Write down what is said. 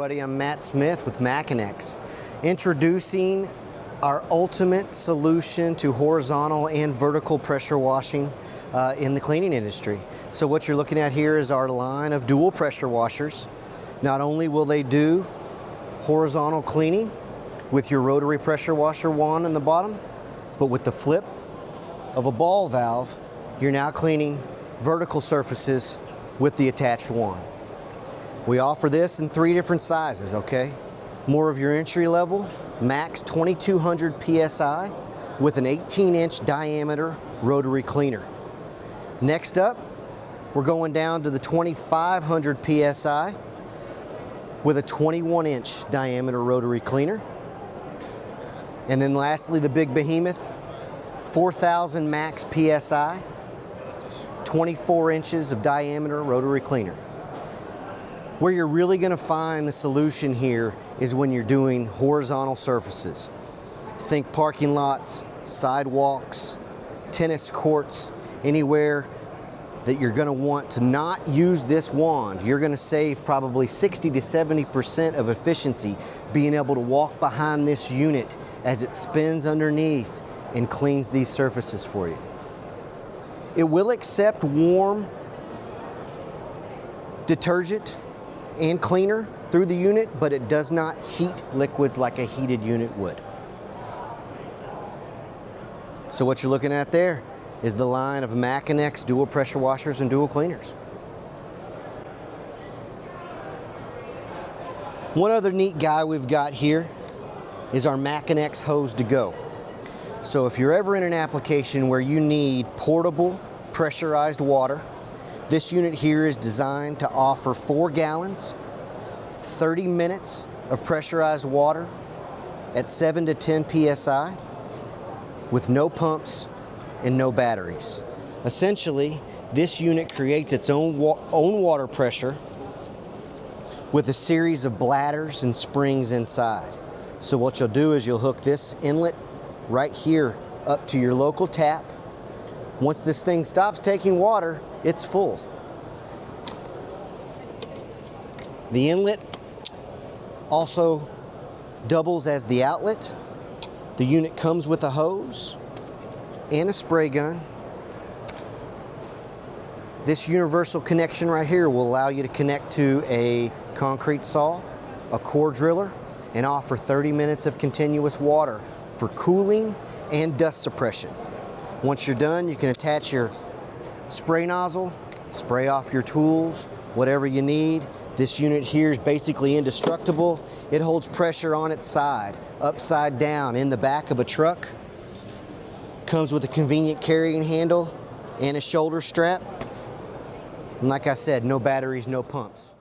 everybody, I'm Matt Smith with Makinex, introducing our ultimate solution to horizontal and vertical pressure washing in the cleaning industry. So what you're looking at here is our line of dual pressure washers. Not only will they do horizontal cleaning with your rotary pressure washer wand in the bottom, but with the flip of a ball valve, you're now cleaning vertical surfaces with the attached wand. We offer this in 3 different sizes, okay? More of your entry level, max 2200 PSI with an 18-inch diameter rotary cleaner. Next up, we're going down to the 2500 PSI with a 21-inch diameter rotary cleaner. And then lastly, the big behemoth, 4000 max PSI, 24 inches of diameter rotary cleaner. Where you're really going to find the solution here is when you're doing horizontal surfaces. Think parking lots, sidewalks, tennis courts, anywhere that you're going to want to not use this wand. You're going to save probably 60 to 70% of efficiency being able to walk behind this unit as it spins underneath and cleans these surfaces for you. It will accept warm detergent and cleaner through the unit, but it does not heat liquids like a heated unit would. So what you're looking at there is the line of Makinex dual pressure washers and dual cleaners. One other neat guy we've got here is our Makinex hose to go. So if you're ever in an application where you need portable pressurized water, this unit here is designed to offer 4 gallons, 30 minutes of pressurized water at 7 to 10 PSI with no pumps and no batteries. Essentially, this unit creates its own water pressure with a series of bladders and springs inside. So what you'll do is you'll hook this inlet right here up to your local tap. Once this thing stops taking water, it's full. The inlet also doubles as the outlet. The unit comes with a hose and a spray gun. This universal connection right here will allow you to connect to a concrete saw, a core driller, and offer 30 minutes of continuous water for cooling and dust suppression. Once you're done, you can attach your spray nozzle, spray off your tools, whatever you need. This unit here is basically indestructible. It holds pressure on its side, upside down, in the back of a truck. Comes with a convenient carrying handle and a shoulder strap. And like I said, no batteries, no pumps.